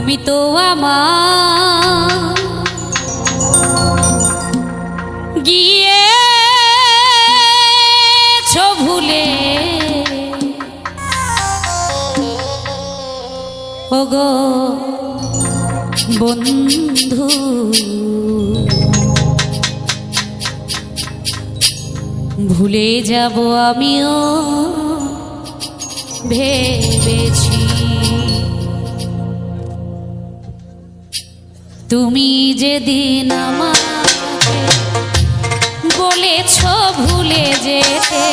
তুমি তো আমার গিয়েছো ভুলে ওগো বন্ধু, ভুলে যাব আমিও ভেবেছি। তুমি যেদিন আমাকে বলেছ ভুলে যেতে,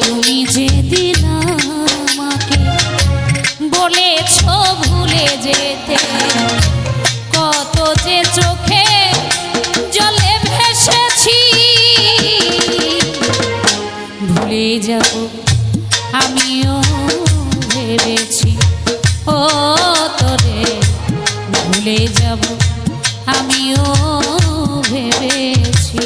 তুমি যেদিন আমাকে বলেছ ভুলে যেতে, কত যে চোখে জলে ভেসেছি। ভুলে যাব আমিও ভেবেছি, ও তোরে ভুলে যাব আমিও ভেবেছি।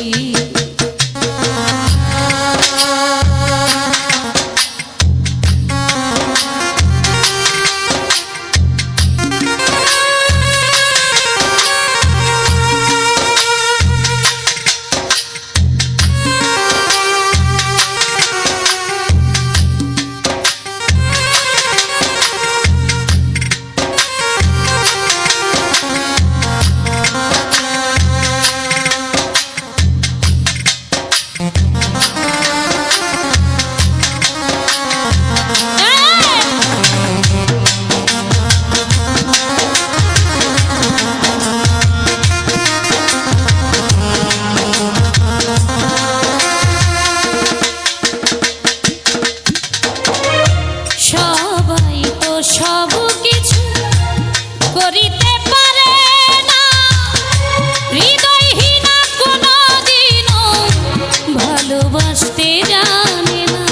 সব কিছু করিতে পারে না, হৃদয়হীনা কোনদিনও ভালোবাসতে জানে না।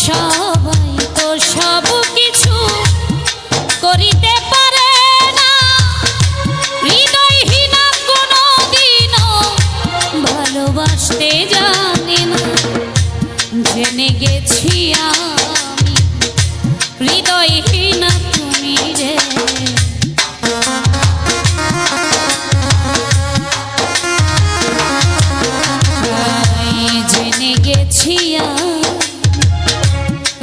সবাই তো সব কিছু করিতে ভালোবাসতে জানি না, জেনে গেছি আমি হৃদয়হীনা তুমি রে। জেনে গেছি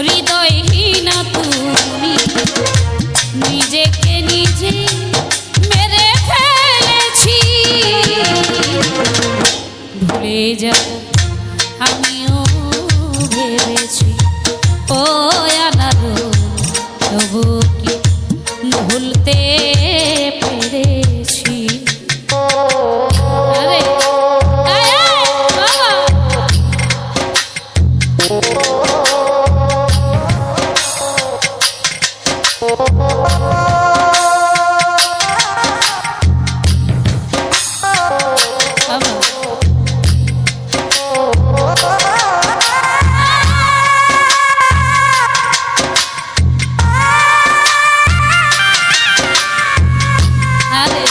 হৃদয়হীনা তুমি, নিজেকে নিজে মেরে ফেলেছি। ভুলে যাব আমিও ভেবেছি, ও আনারো তবু কি ভুলতে পেরেছি। আরে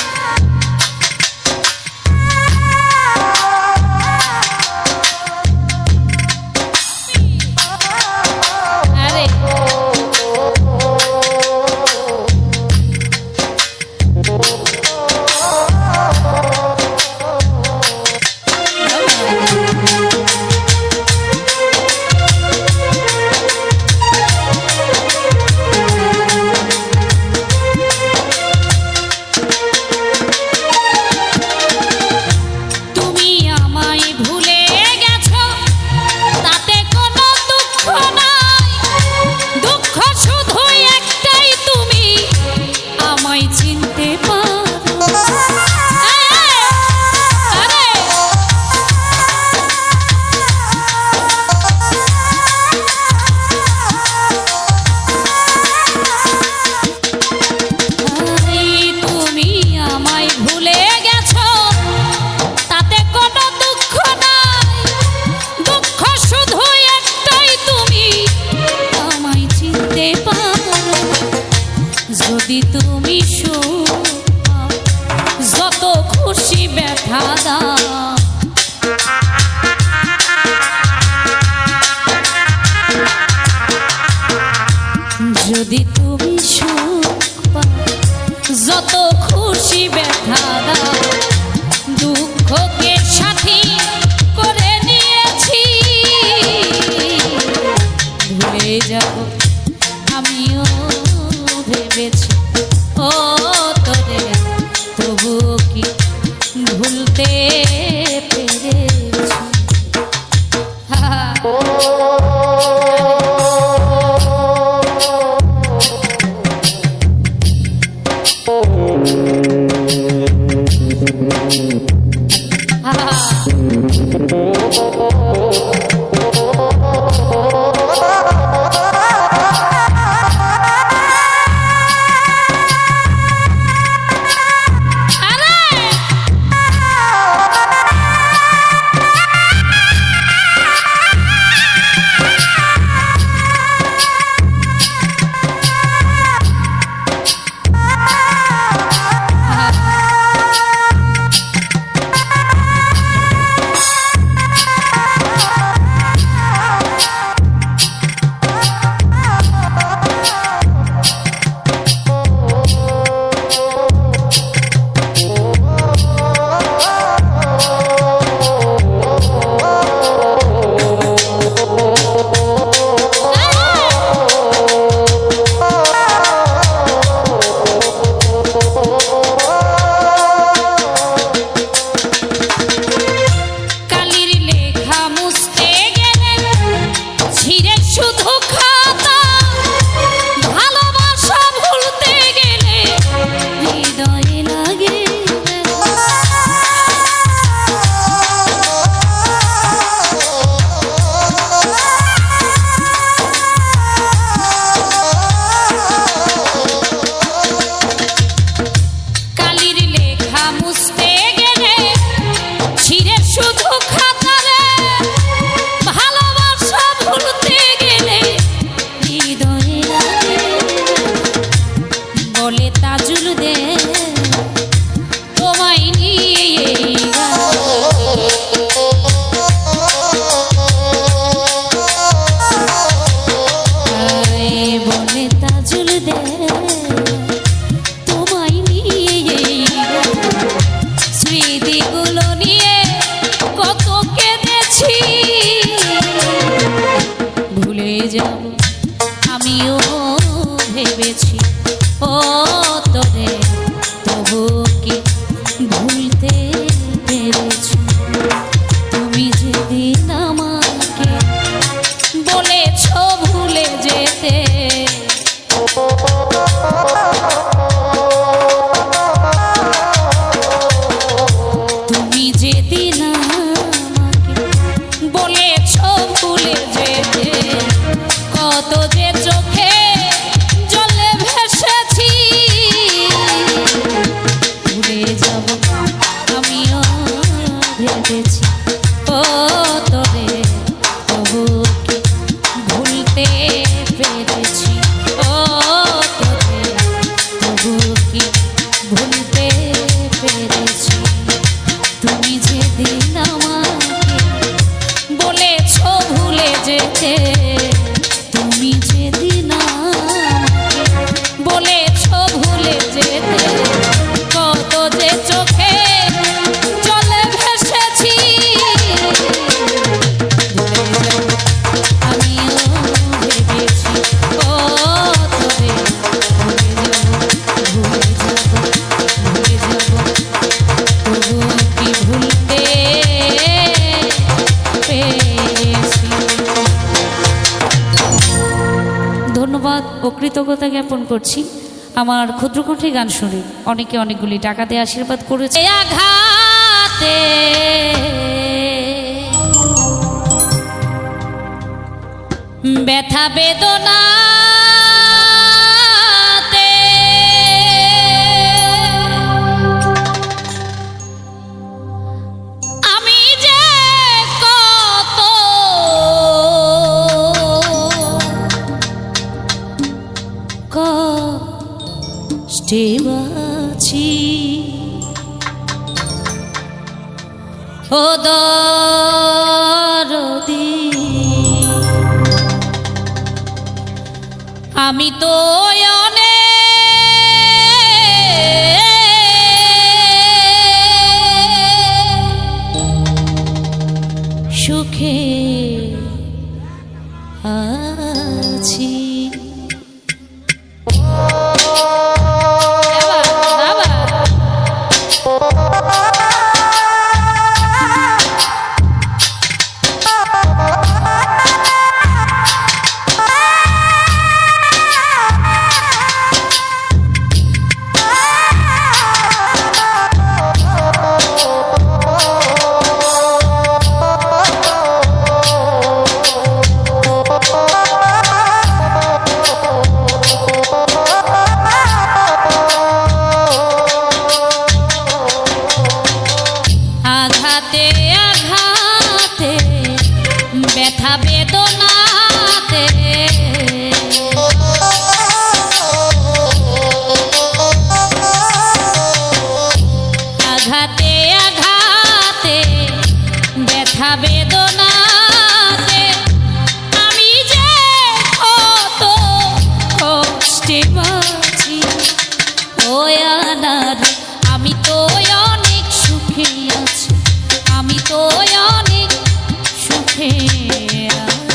যাব আমিও ভেবেছি ও তোরে তবুও কি ভুলতে পেরেছি আমিও ভেবেছি ও তোরে তবু কি ভুলতে পেরেছি তুমি যেদিন আমাকে বলেছ ভুলে যেতে তুমি যেদিন আমাকে বলেছ ভুলে যেতে কত যে চোখে জলে ভেসেছি ভুলে যাব আমিও ভেবেছি ও তোরে তবু কি ভুলতে পেরেছি ও তোরে তবু কি ভুলতে পেরেছি তুমি যেদিন আমাকে বলেছ ভুলে যেতে তুমি যেদিন আমাকে বলেছ ভুলে যেতে কত যে চোখে জলে ভেসেছি আমিও ভেবেছি ও তোরে ভুলে যাব তবু কি ভুলতে পেরেছি। ধন্যবাদ ও কৃতজ্ঞতা জ্ঞাপন করছি আমার ক্ষুদ্রকণ্ঠে গান শুনে অনেকে অনেকগুলি টাকা দিয়ে আশীর্বাদ করেছে আঘাতে ব্যথা বেদনাতে আমি যে কত কষ্টে আছি ও দরদি আমি তো অনেক সুখে কাছাকাছি। আঘাতে আঘাতে ব্যথা বেদনাতে আঘাতে আঘাতে ব্যথা বেদনাতে আমি যে কত কষ্টে বাঁচি ও আনার আমি তো অনেক সুখে আছি, আমি তো অনেক সুখে আছি।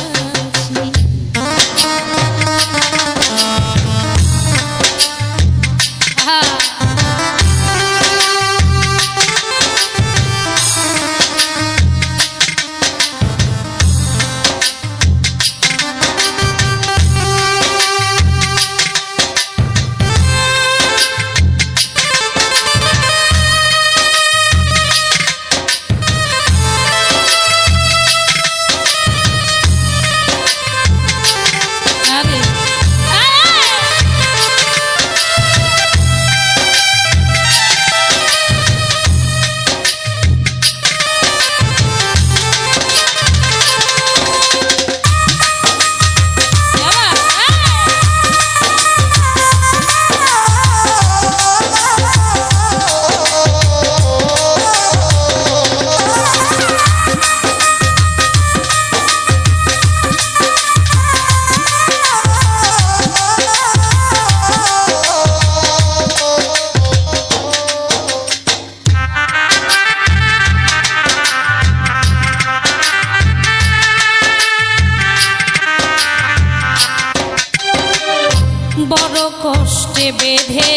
বড় কষ্টে বেঁধে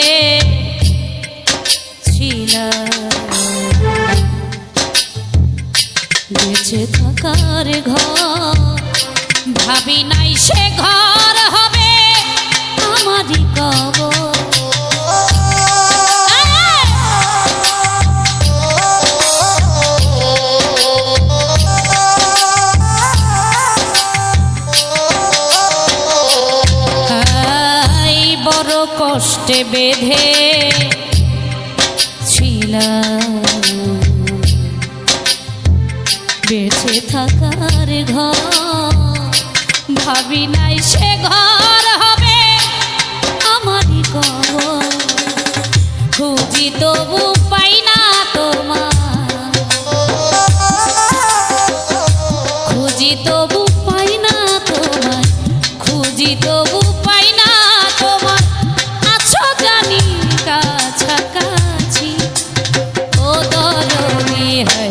ছিলাম বেঁচে থাকার ঘর, ভাবি নাই সে ঘর হবে আমারই কবর। বড় কষ্টে বেঁধে ছিলাম বেঁচে থাকার ঘর, ভাবি নাই সে ঘর হবে আমারই কবর। খুঁজি তবু পাই না তোমার, খুঁজি তবু পাই না তোমার, খুঁজি তবু পাই না তোমার, আছো জানি কাছাকাছি। ও দরদি হে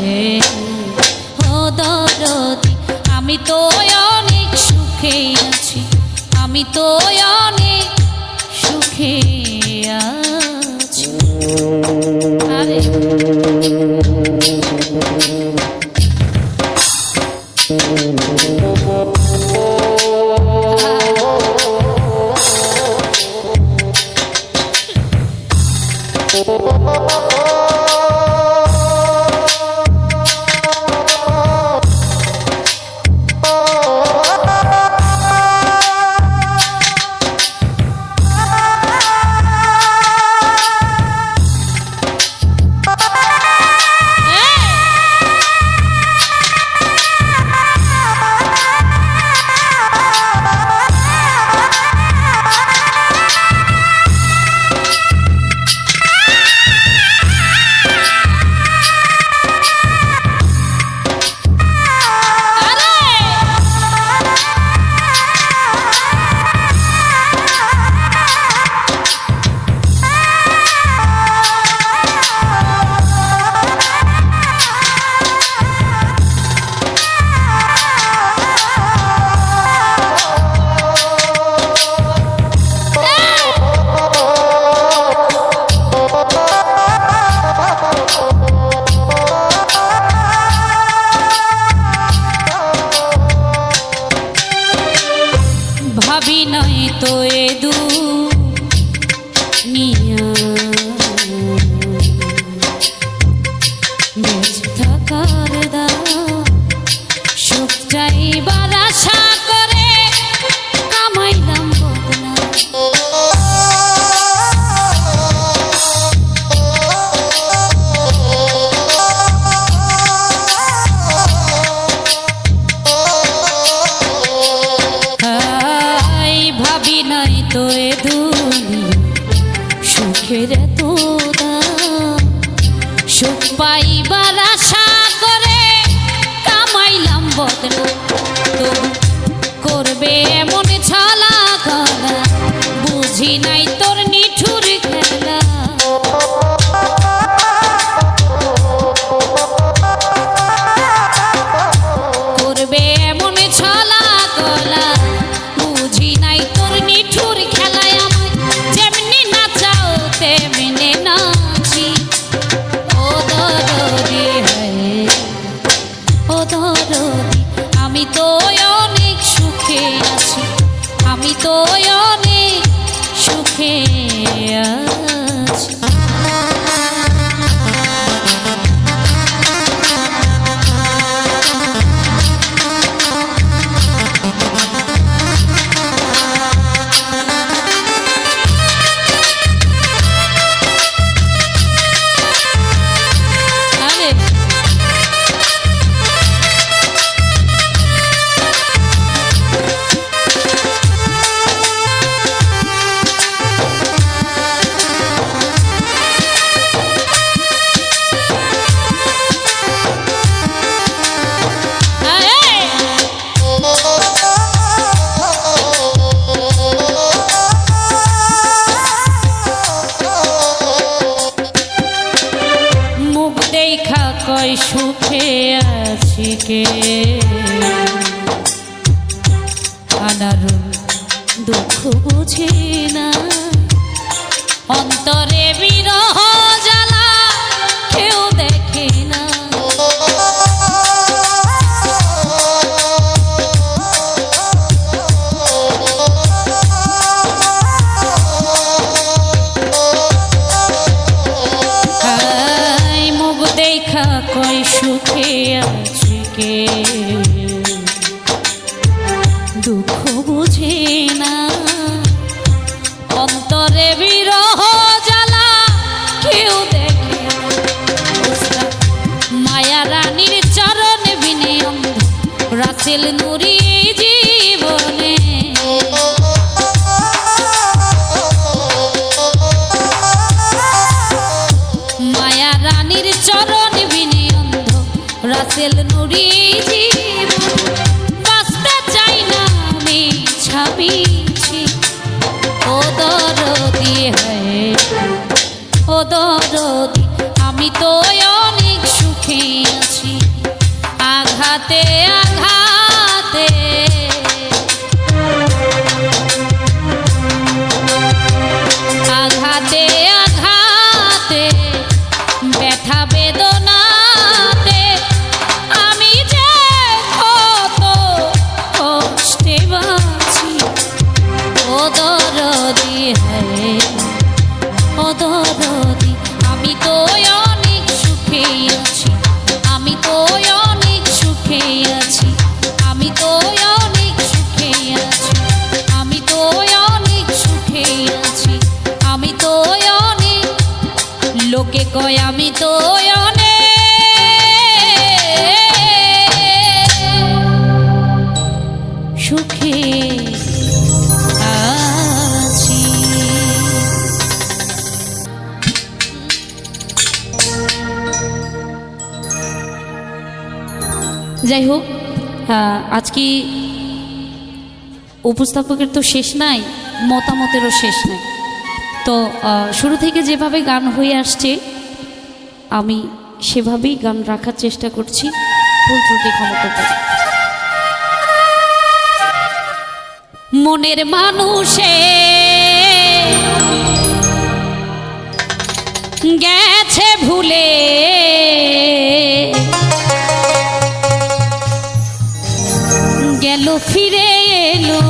ও দরদি আমি তো অনেক সুখে আছি, আমি তো অনেক সুখে আছি। আরে ভাবি নাই তো এ দুনিয়া বেঁচে থাকার দাম সুখ চাইবার আশা করে কামাইলাম বদনাম। ভাবি নাই তো এ দুনিয়া সুখের এত দাম সুখ পাইবার আশা করে কামাইলাম বদনাম। তবু করবে এমন ছলা কলা বুঝি নাই তোর নিঠুর খেলা। করবে এমন ছলা কলা বুঝি নাই তোর নিঠুর খেলায় আমায় যেমনি নাচাও তেমনি নাচি। ও দরদি ও দরদি আমি তো অনেক সুখে আছি আমি তো অনেক সুখে আছি। কয় সুখে আছি কে আনারুণ দুঃখ বুঝি না অন্তরে বিরহ জ্বালা কেউ দেখে না। কয় সুখে আছি কে দুঃখ বুঝে না অন্তরে বিরহ জ্বালা কেউ দেখে। মায়া রানীর চরণ বিনে অন্ধ রাসেল নুরি জীবনে মায়া রানীর চরণ বিনে অন্ধ রাসেল নুরি জীবন বাঁচতে চাই না আমি ছাবিছি। ও দরদি ও দরদি আমি তো অনেক সুখে আছি আঘাতে আঘাতে আঘাতে আঘাতে ব্যথা বেদনাতে আমি যে কত কষ্টে বাঁচি। ও দরদি ও দরদি আমি তো অনেক সুখে আছি আমি তো অনেক সুখে আছি আমি তো অনেক সুখে আছি আমি তো অনেক সুখে আছি আমি তো অনেক লোকে কয় আমি তো অনেক সুখে আছি। যাই হোক আজকে উপস্থাপকের তো শেষ নাই মতামতেরও শেষ নাই। তো শুরু থেকে যেভাবে গান হয়ে আসছে আমি সেভাবেই গান রাখার চেষ্টা করছি ভুল ত্রুটি ক্ষমা করতে। মনের মানুষে গেছে ভুলে গেল ফিরে এলো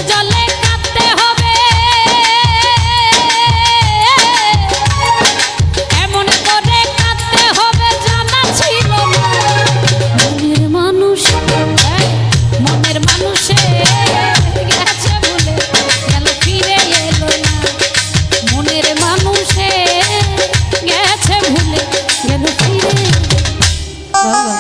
জলে কাঁদতে হবে, এমন করে কাঁদতে হবে জানা ছিল না। মনের মানুষ মনের মানুষে গেছে ভুলে গেল ফিরে এলো না। মনের মানুষে গেছে ভুলে গেল ফিরে বাবা।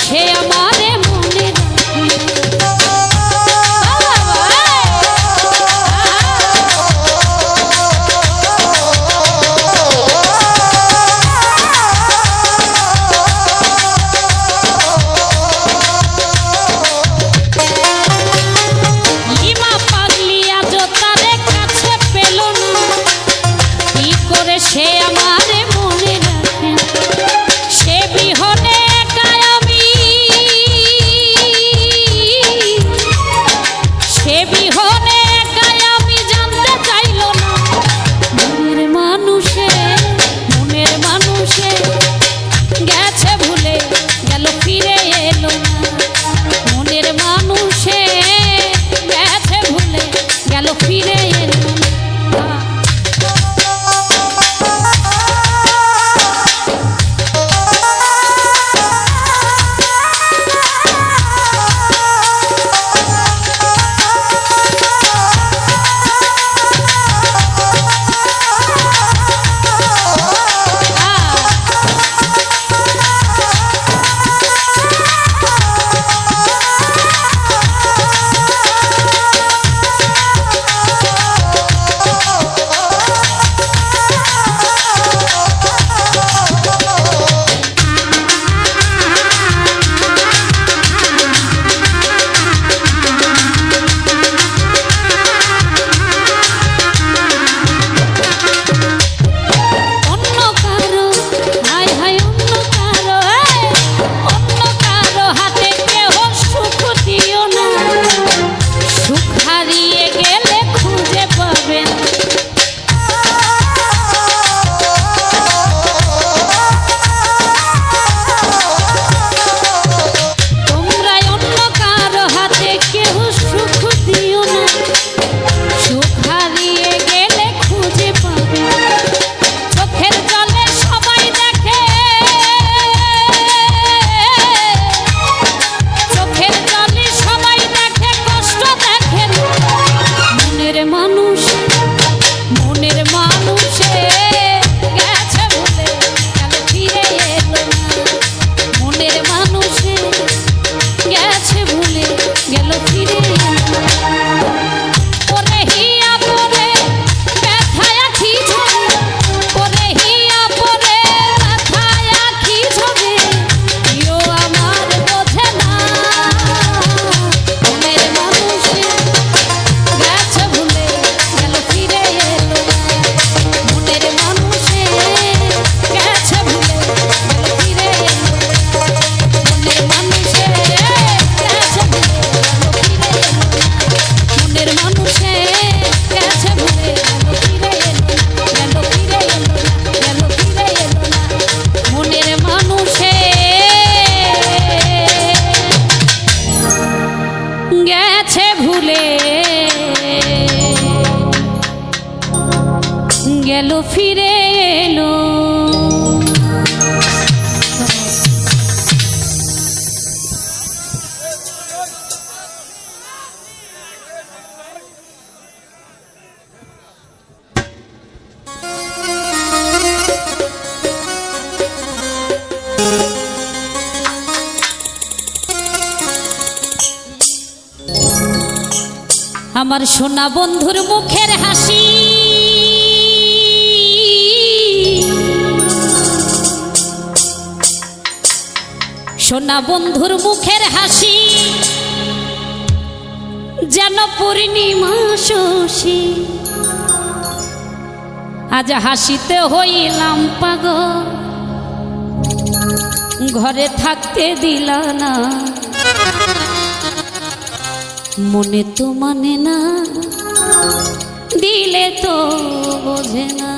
সে আমারে মনে লিমা পাগলিয়া জোতারে কাছে পেল না, কি করে সে আমারে মনে রাখে। সে বিহনে ফিরে এলো না। গেল ফিরে এলো। আমার সোনা বন্ধুর মুখের হাসি সোনা বন্ধুর মুখের হাসি যেন পূর্ণিমা শশী, আজ হাসিতে হইলাম পাগল, ঘরে থাকতে দিলা না, মনে তো মানে না, দিলে তো বোঝে না।